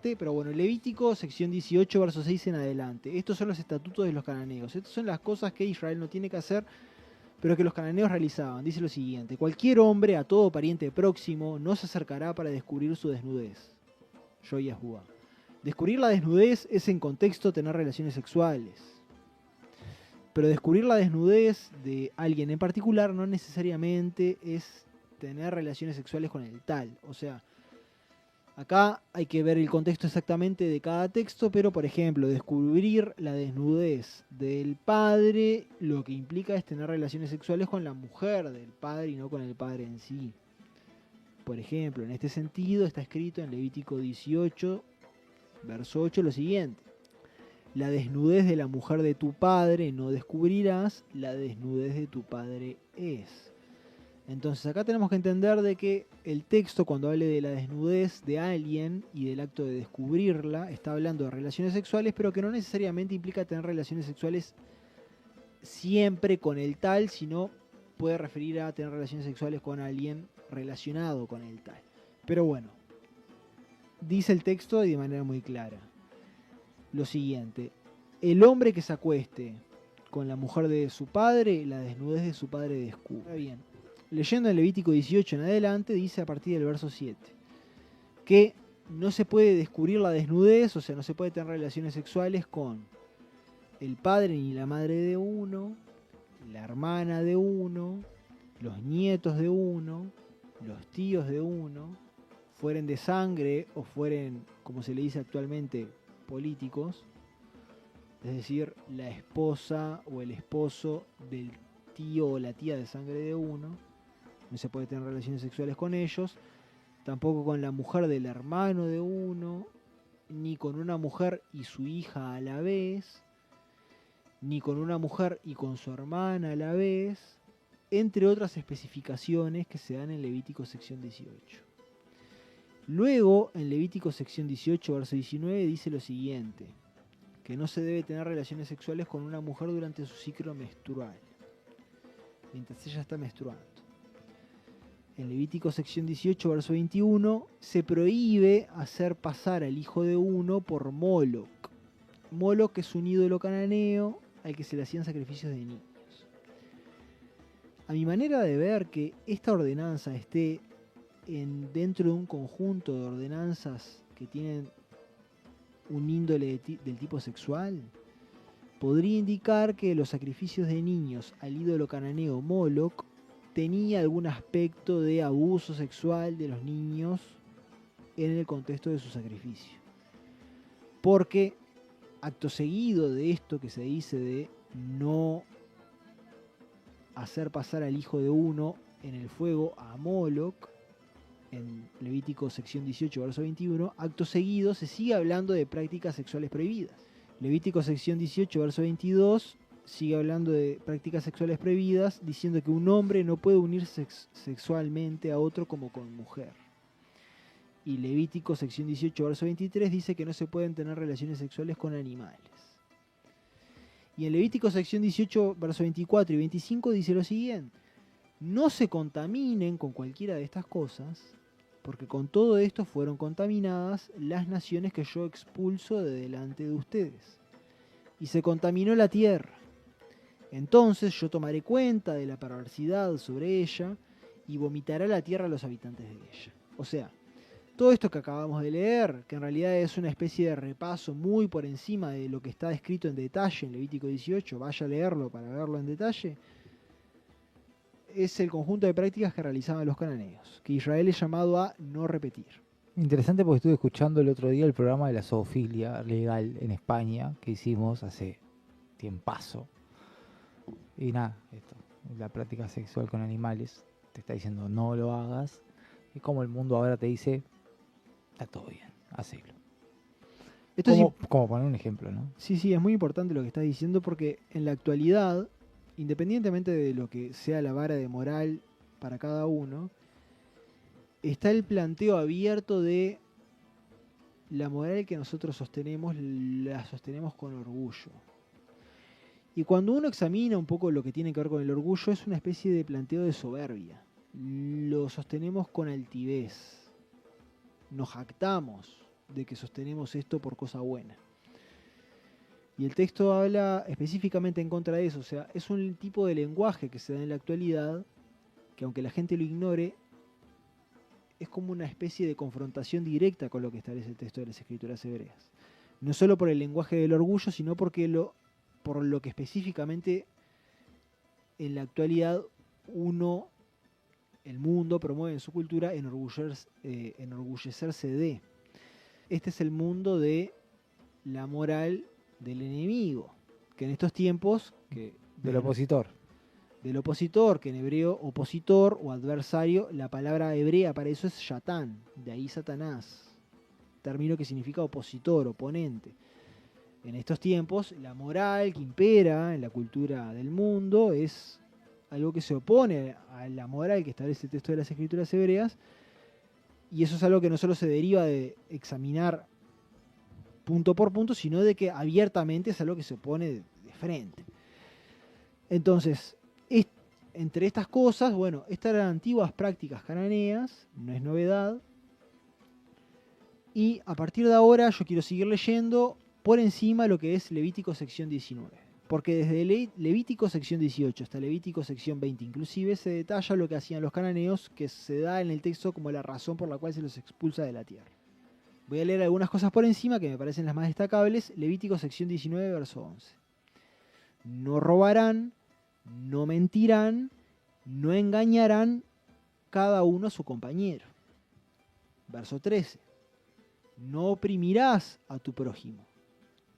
Pero bueno, Levítico, sección 18, verso 6 en adelante. Estos son los estatutos de los cananeos. Estas son las cosas que Israel no tiene que hacer, pero que los cananeos realizaban. Dice lo siguiente: cualquier hombre a todo pariente próximo no se acercará para descubrir su desnudez. Yo Yahuwah. Descubrir la desnudez es en contexto tener relaciones sexuales. Pero descubrir la desnudez de alguien en particular no necesariamente es tener relaciones sexuales con el tal. O sea, acá hay que ver el contexto exactamente de cada texto, pero por ejemplo, descubrir la desnudez del padre lo que implica es tener relaciones sexuales con la mujer del padre y no con el padre en sí. Por ejemplo, en este sentido está escrito en Levítico 18, verso 8 lo siguiente: la desnudez de la mujer de tu padre no descubrirás, la desnudez de tu padre es. Entonces acá tenemos que entender de que el texto, cuando hable de la desnudez de alguien y del acto de descubrirla, está hablando de relaciones sexuales, pero que no necesariamente implica tener relaciones sexuales siempre con el tal, sino puede referir a tener relaciones sexuales con alguien relacionado con el tal. Pero bueno, dice el texto y de manera muy clara lo siguiente: el hombre que se acueste con la mujer de su padre, la desnudez de su padre descubre. Bien, leyendo en Levítico 18 en adelante, dice a partir del verso 7 que no se puede descubrir la desnudez, o sea, no se puede tener relaciones sexuales con el padre ni la madre de uno, la hermana de uno, los nietos de uno, los tíos de uno, fueren de sangre o fueren, como se le dice actualmente, políticos, es decir, la esposa o el esposo del tío o la tía de sangre de uno. No se puede tener relaciones sexuales con ellos, tampoco con la mujer del hermano de uno, ni con una mujer y su hija a la vez, ni con una mujer y con su hermana a la vez, entre otras especificaciones que se dan en Levítico sección 18. Luego, en Levítico sección 18, verso 19, dice lo siguiente: que no se debe tener relaciones sexuales con una mujer durante su ciclo menstrual, mientras ella está menstruando. En Levítico sección 18, verso 21, se prohíbe hacer pasar al hijo de uno por Moloc. Moloc es un ídolo cananeo al que se le hacían sacrificios de niños. A mi manera de ver que esta ordenanza esté dentro de un conjunto de ordenanzas que tienen un índole del tipo sexual, podría indicar que los sacrificios de niños al ídolo cananeo Moloc tenía algún aspecto de abuso sexual de los niños en el contexto de su sacrificio. Porque acto seguido de esto que se dice de no hacer pasar al hijo de uno en el fuego a Moloc, en Levítico sección 18, verso 21, acto seguido se sigue hablando de prácticas sexuales prohibidas. Levítico sección 18, verso 22, sigue hablando de prácticas sexuales prohibidas, diciendo que un hombre no puede unirse sexualmente a otro como con mujer. Y Levítico sección 18, verso 23, dice que no se pueden tener relaciones sexuales con animales. Y en Levítico sección 18, verso 24 y 25 dice lo siguiente: no se contaminen con cualquiera de estas cosas, porque con todo esto fueron contaminadas las naciones que yo expulso de delante de ustedes. Y se contaminó la tierra. Entonces yo tomaré cuenta de la perversidad sobre ella y vomitará la tierra a los habitantes de ella. O sea, todo esto que acabamos de leer, que en realidad es una especie de repaso muy por encima de lo que está escrito en detalle en Levítico 18, vaya a leerlo para verlo en detalle, es el conjunto de prácticas que realizaban los cananeos, que Israel es llamado a no repetir. Interesante, porque estuve escuchando el otro día el programa de la zoofilia legal en España que hicimos hace tiempazo. Y nada, esto, la práctica sexual con animales, te está diciendo no lo hagas. Y como el mundo ahora te dice, está todo bien, hacelo. Esto es, Como poner un ejemplo, ¿no? sí, es muy importante lo que estás diciendo, porque en la actualidad, independientemente de lo que sea la vara de moral para cada uno, está el planteo abierto de la moral que nosotros sostenemos, la sostenemos con orgullo. Y cuando uno examina un poco lo que tiene que ver con el orgullo, es una especie de planteo de soberbia. Lo sostenemos con altivez. Nos jactamos de que sostenemos esto por cosa buena. Y el texto habla específicamente en contra de eso. O sea, es un tipo de lenguaje que se da en la actualidad, que aunque la gente lo ignore, es como una especie de confrontación directa con lo que establece el texto de las Escrituras hebreas. No solo por el lenguaje del orgullo, sino por lo que específicamente en la actualidad el mundo promueve en su cultura enorgullecerse de. Este es el mundo de la moral del enemigo, que en estos tiempos... Del opositor. Del opositor, que en hebreo opositor o adversario, la palabra hebrea para eso es Shatán, de ahí Satanás, término que significa opositor, oponente. En estos tiempos, la moral que impera en la cultura del mundo es algo que se opone a la moral que establece el texto de las Escrituras hebreas, y eso es algo que no solo se deriva de examinar punto por punto, sino de que abiertamente es algo que se opone de frente. Entonces, entre estas cosas, bueno, estas eran antiguas prácticas cananeas, no es novedad, y a partir de ahora yo quiero seguir leyendo por encima lo que es Levítico sección 19, porque desde Levítico sección 18 hasta Levítico sección 20 inclusive se detalla lo que hacían los cananeos, que se da en el texto como la razón por la cual se los expulsa de la tierra. Voy a leer algunas cosas por encima que me parecen las más destacables. Levítico sección 19, verso 11. No robarán, no mentirán, no engañarán cada uno a su compañero. Verso 13. No oprimirás a tu prójimo,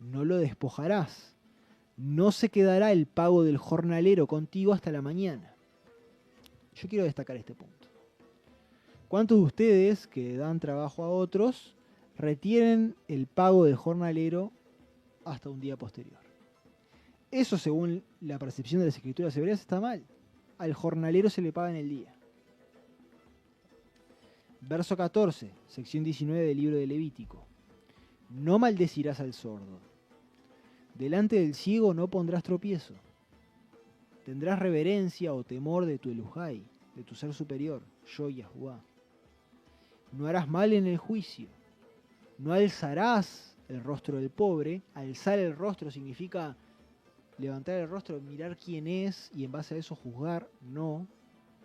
no lo despojarás, no se quedará el pago del jornalero contigo hasta la mañana. Yo quiero destacar este punto. ¿Cuántos de ustedes que dan trabajo a otros retienen el pago del jornalero hasta un día posterior? Eso, según la percepción de las Escrituras hebreas, está mal. Al jornalero se le paga en el día. Verso 14, sección 19 del libro de Levítico. No maldecirás al sordo. Delante del ciego no pondrás tropiezo. Tendrás reverencia o temor de tu Elohai, de tu ser superior, yo Yahuwá. No harás mal en el juicio. No alzarás el rostro del pobre. Alzar el rostro significa levantar el rostro, mirar quién es y en base a eso juzgar. No,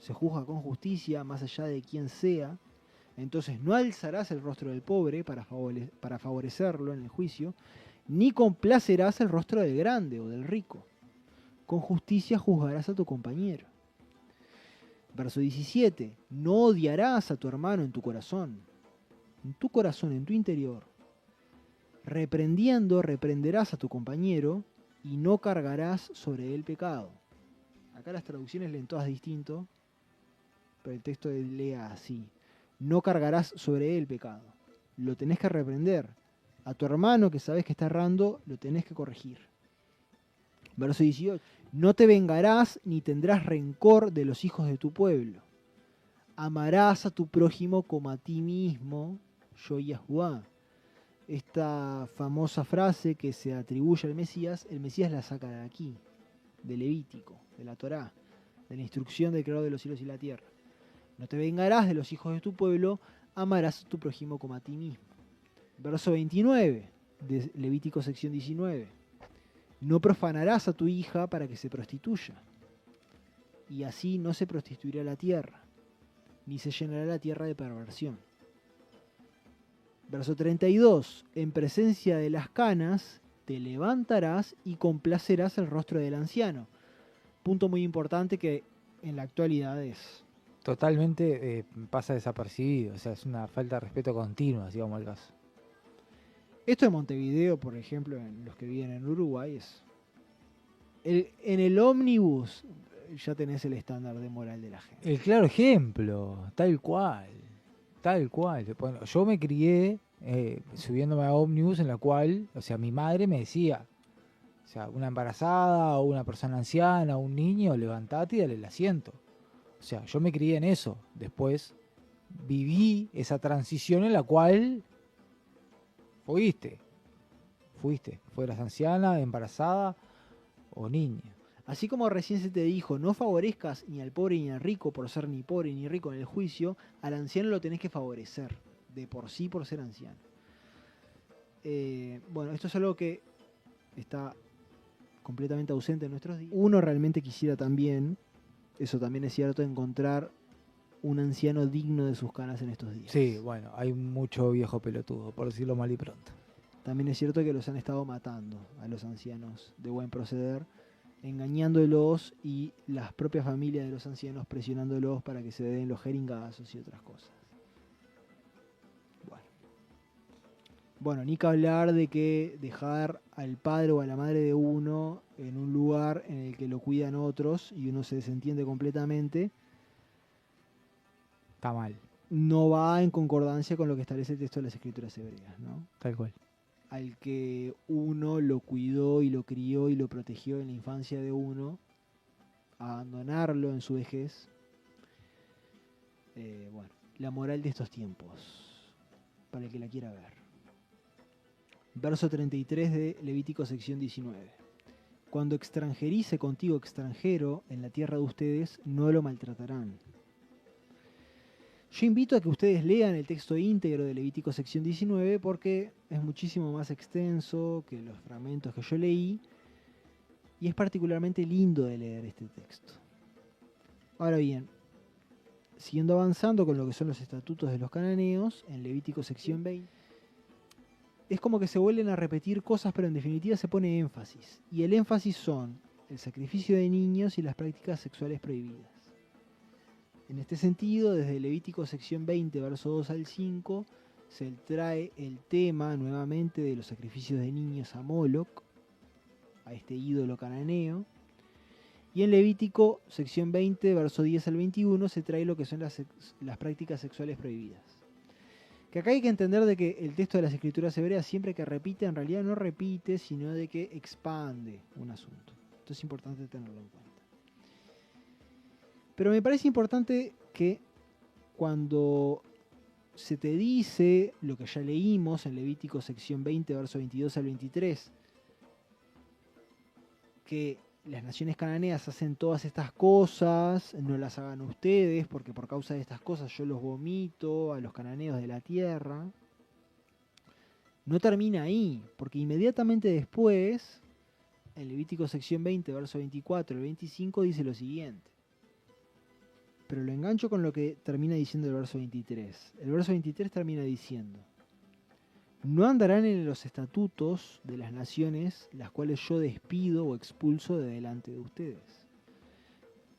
se juzga con justicia más allá de quién sea. Entonces no alzarás el rostro del pobre para favorecerlo en el juicio, ni complacerás el rostro del grande o del rico. Con justicia juzgarás a tu compañero. Verso 17. No odiarás a tu hermano en tu corazón, en tu interior. Reprendiendo, reprenderás a tu compañero y no cargarás sobre él pecado. Acá las traducciones leen todas distinto, pero el texto lee así. No cargarás sobre él pecado. Lo tenés que reprender. A tu hermano que sabes que está errando, lo tenés que corregir. Verso 18. No te vengarás ni tendrás rencor de los hijos de tu pueblo. Amarás a tu prójimo como a ti mismo, yo Yahuwá. Esta famosa frase que se atribuye al Mesías, el Mesías la saca de aquí, de Levítico, de la Torá, de la instrucción del creador de los cielos y la tierra. No te vengarás de los hijos de tu pueblo, amarás a tu prójimo como a ti mismo. Verso 29 de Levítico sección 19. No profanarás a tu hija para que se prostituya, y así no se prostituirá la tierra, ni se llenará la tierra de perversión. Verso 32. En presencia de las canas te levantarás y complacerás el rostro del anciano. Punto muy importante que en la actualidad es... Totalmente pasa desapercibido, o sea, es una falta de respeto continua, si vamos al caso. Esto en Montevideo, por ejemplo, en los que viven en Uruguay, es... En el ómnibus ya tenés el estándar de moral de la gente. El claro ejemplo, tal cual. Tal cual. Bueno, yo me crié subiéndome a ómnibus en la cual, o sea, mi madre me decía, o sea, una embarazada o una persona anciana o un niño, levantate y dale el asiento. O sea, yo me crié en eso. Después viví esa transición en la cual fuiste, fueras anciana, embarazada o niña. Así como recién se te dijo, no favorezcas ni al pobre ni al rico por ser ni pobre ni rico en el juicio, al anciano lo tenés que favorecer, de por sí por ser anciano. bueno, esto es algo que está completamente ausente en nuestros días. Uno realmente quisiera también, eso también es cierto, encontrar un anciano digno de sus canas en estos días. Sí, bueno, hay mucho viejo pelotudo, por decirlo mal y pronto. También es cierto que los han estado matando a los ancianos de buen proceder, engañándolos, y las propias familias de los ancianos presionándolos para que se den los jeringazos y otras cosas. Bueno, ni que hablar de que dejar al padre o a la madre de uno en un lugar en el que lo cuidan otros y uno se desentiende completamente, Está mal, no va en concordancia con lo que establece el texto de las Escrituras hebreas, ¿no? tal cual. Al que uno lo cuidó y lo crió y lo protegió en la infancia de uno, abandonarlo en su vejez. Bueno, la moral de estos tiempos, para el que la quiera ver. Verso 33 de Levítico sección 19. Cuando extranjerice contigo extranjero en la tierra de ustedes, no lo maltratarán. Yo invito a que ustedes lean el texto íntegro de Levítico sección 19 porque es muchísimo más extenso que los fragmentos que yo leí y es particularmente lindo de leer este texto. Ahora bien, siguiendo avanzando con lo que son los estatutos de los cananeos, en Levítico sección 20, es como que se vuelven a repetir cosas, pero en definitiva se pone énfasis. Y el énfasis son el sacrificio de niños y las prácticas sexuales prohibidas. En este sentido, desde Levítico sección 20, verso 2 al 5, se trae el tema nuevamente de los sacrificios de niños a Moloch, a este ídolo cananeo. Y en Levítico sección 20, verso 10 al 21, se trae lo que son las prácticas sexuales prohibidas. Que acá hay que entender de que el texto de las Escrituras hebreas, siempre que repite, en realidad no repite, sino de que expande un asunto. Esto es importante tenerlo en cuenta. Pero me parece importante que cuando se te dice lo que ya leímos en Levítico sección 20, verso 22 al 23, que las naciones cananeas hacen todas estas cosas, no las hagan ustedes, porque por causa de estas cosas yo los vomito a los cananeos de la tierra. No termina ahí, porque inmediatamente después, en Levítico sección 20, verso 24 al 25, dice lo siguiente. Pero lo engancho con lo que termina diciendo el verso 23. El verso 23 termina diciendo: no andarán en los estatutos de las naciones las cuales yo despido o expulso de delante de ustedes.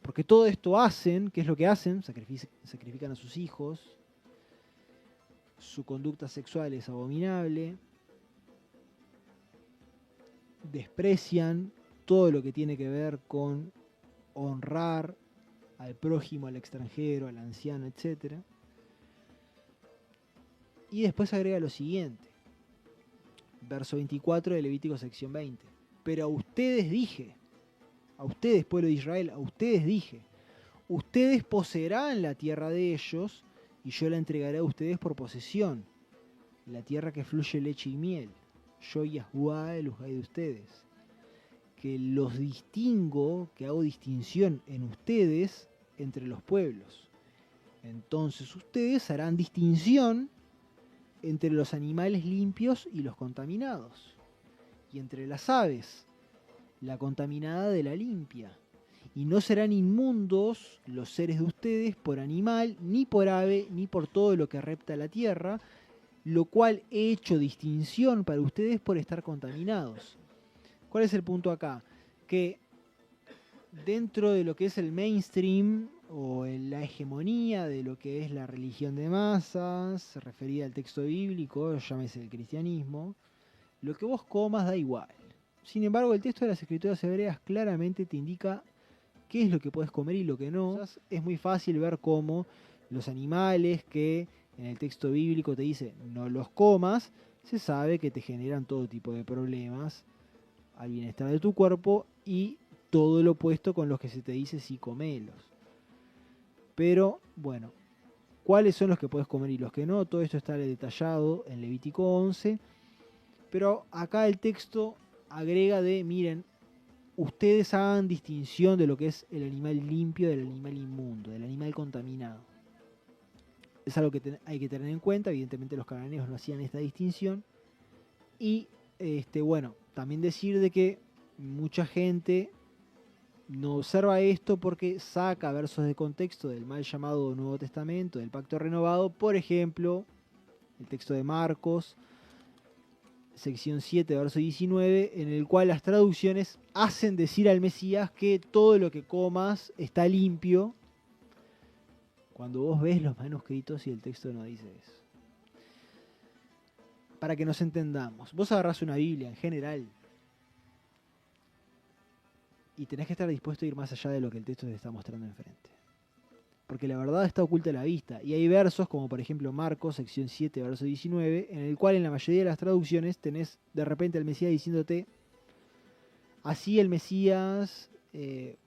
Porque todo esto hacen, ¿qué es lo que hacen? Sacrifican a sus hijos, su conducta sexual es abominable, desprecian todo lo que tiene que ver con honrar al prójimo, al extranjero, al anciano, etc. Y después agrega lo siguiente. Verso 24 de Levítico sección 20. Pero a ustedes dije, a ustedes, pueblo de Israel, a ustedes dije, ustedes poseerán la tierra de ellos y yo la entregaré a ustedes por posesión, la tierra que fluye leche y miel. Yo, Yahuwah, el Ujai de ustedes. Que los distingo, que hago distinción en ustedes entre los pueblos. Entonces ustedes harán distinción entre los animales limpios y los contaminados, y entre las aves, la contaminada de la limpia. Y no serán inmundos los seres de ustedes por animal, ni por ave, ni por todo lo que repta la tierra, lo cual he hecho distinción para ustedes por estar contaminados. ¿Cuál es el punto acá? Que dentro de lo que es el mainstream o la hegemonía de lo que es la religión de masas, referida al texto bíblico, llámese el cristianismo, lo que vos comas da igual. Sin embargo, el texto de las Escrituras hebreas claramente te indica qué es lo que puedes comer y lo que no. Es muy fácil ver cómo los animales que en el texto bíblico te dice no los comas, se sabe que te generan todo tipo de problemas al bienestar de tu cuerpo, y todo lo opuesto con los que se te dice sí comelos. Pero bueno, ¿cuáles son los que puedes comer y los que no? Todo esto está detallado en Levítico 11, pero acá el texto agrega de, miren, ustedes hagan distinción de lo que es el animal limpio del animal inmundo, del animal contaminado. Es algo que hay que tener en cuenta. Evidentemente los cananeos no hacían esta distinción. Y bueno, también decir de que mucha gente no observa esto porque saca versos de contexto del mal llamado Nuevo Testamento, del Pacto Renovado, por ejemplo, el texto de Marcos, sección 7, verso 19, en el cual las traducciones hacen decir al Mesías que todo lo que comas está limpio, cuando vos ves los manuscritos y el texto no dice eso. Para que nos entendamos, vos agarrás una Biblia en general y tenés que estar dispuesto a ir más allá de lo que el texto te está mostrando enfrente. Porque la verdad está oculta a la vista. Y hay versos, como por ejemplo Marcos, sección 7, verso 19, en el cual en la mayoría de las traducciones tenés de repente al Mesías diciéndote, así el Mesías,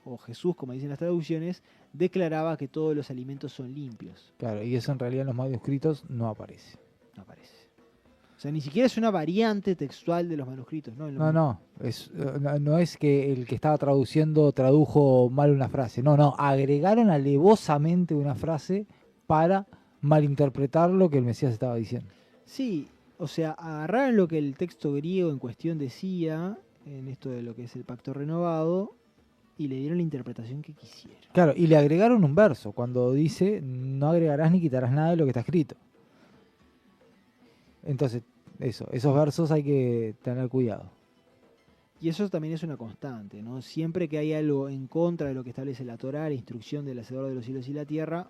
o Jesús, como dicen las traducciones, declaraba que todos los alimentos son limpios. Claro, y eso en realidad en los manuscritos no aparece. No aparece. O sea, ni siquiera es una variante textual de los manuscritos, ¿no? No es que el que estaba traduciendo tradujo mal una frase. No, agregaron alevosamente una frase para malinterpretar lo que el Mesías estaba diciendo. Sí, o sea, agarraron lo que el texto griego en cuestión decía, en esto de lo que es el pacto renovado, y le dieron la interpretación que quisieron. Claro, y le agregaron un verso cuando dice, no agregarás ni quitarás nada de lo que está escrito. Entonces, esos versos hay que tener cuidado. Y eso también es una constante, ¿no? Siempre que hay algo en contra de lo que establece la Torá, la instrucción del Hacedor de los cielos y la tierra,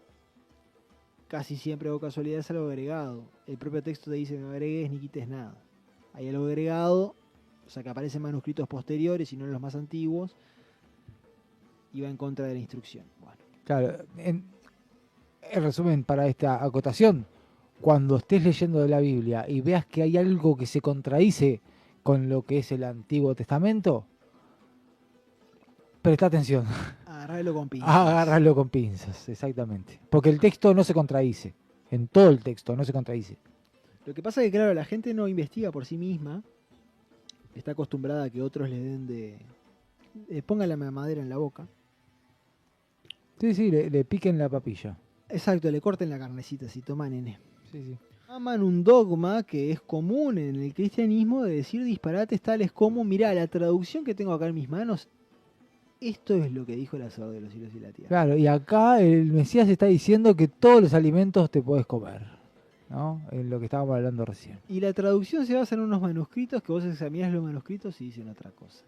casi siempre o casualidad es algo agregado. El propio texto te dice no agregues ni quites nada. Hay algo agregado, o sea que aparecen en manuscritos posteriores y no en los más antiguos, y va en contra de la instrucción. Bueno. Claro, en resumen, para esta acotación, cuando estés leyendo de la Biblia y veas que hay algo que se contradice con lo que es el Antiguo Testamento, presta atención. Agárralo con pinzas. Agárralo con pinzas, exactamente. Porque el texto no se contradice. En todo el texto no se contradice. Lo que pasa es que, claro, la gente no investiga por sí misma. Está acostumbrada a que otros le den de... pongan la mamadera en la boca. Sí, le piquen la papilla. Exacto, le corten la carnecita, si toma nene. Sí. Aman un dogma que es común en el cristianismo de decir disparates tales como, mirá, la traducción que tengo acá en mis manos, esto es lo que dijo el Hacedor de los cielos y la tierra. Claro, y acá el Mesías está diciendo que todos los alimentos te puedes comer, ¿no? En lo que estábamos hablando recién. Y la traducción se basa en unos manuscritos que vos examinás los manuscritos y dicen otra cosa.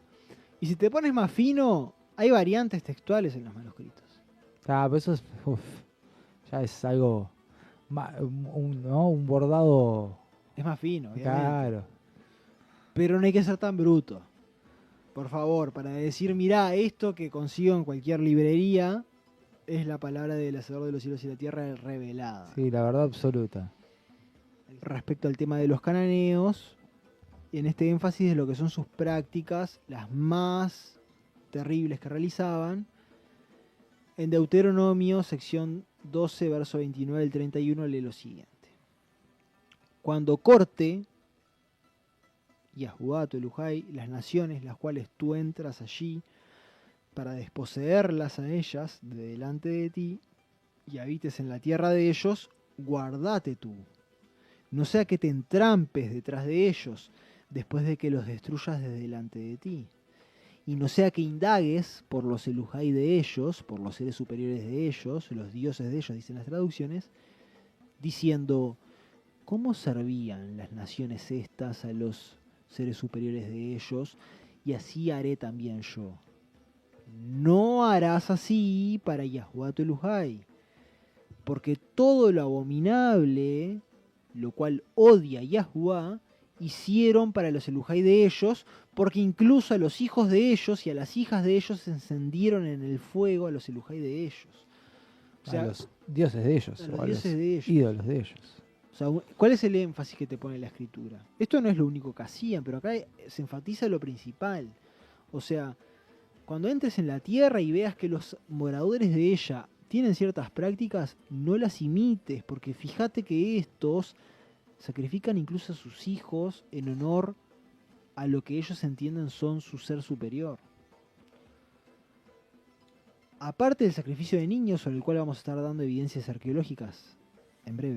Y si te pones más fino, hay variantes textuales en los manuscritos. Ah, pero eso es, ya es algo, un bordado. Es más fino, obviamente. Claro. Pero no hay que ser tan bruto. Por favor, para decir, mirá, esto que consigo en cualquier librería es la palabra del Hacedor de los cielos y la tierra revelada. Sí, la verdad absoluta. Respecto al tema de los cananeos, en este énfasis de lo que son sus prácticas, las más terribles que realizaban, en Deuteronomio, sección 12, verso 29 al 31, lee lo siguiente. Cuando corte Yahuwah tu Elohai las naciones las cuales tú entras allí para desposeerlas a ellas de delante de ti y habites en la tierra de ellos, guardate tú. No sea que te entrampes detrás de ellos después de que los destruyas de delante de ti. Y no sea que indagues por los Elohai de ellos, por los seres superiores de ellos, los dioses de ellos, dicen las traducciones, diciendo, ¿cómo servían las naciones estas a los seres superiores de ellos? Y así haré también yo. No harás así para Yahuwah tu Elohai, porque todo lo abominable, lo cual odia Yahuwah, hicieron para los Elohai de ellos, porque incluso a los hijos de ellos y a las hijas de ellos se encendieron en el fuego a los Elohai de ellos. O sea, a los dioses de ellos, a los o a dioses los de ellos. ídolos de ellos. O sea, ¿cuál es el énfasis que te pone la escritura? Esto no es lo único que hacían, pero acá se enfatiza lo principal. O sea, cuando entres en la tierra y veas que los moradores de ella tienen ciertas prácticas, no las imites, porque fíjate que estos sacrifican incluso a sus hijos en honor a lo que ellos entienden son su ser superior. Aparte del sacrificio de niños, sobre el cual vamos a estar dando evidencias arqueológicas en breve.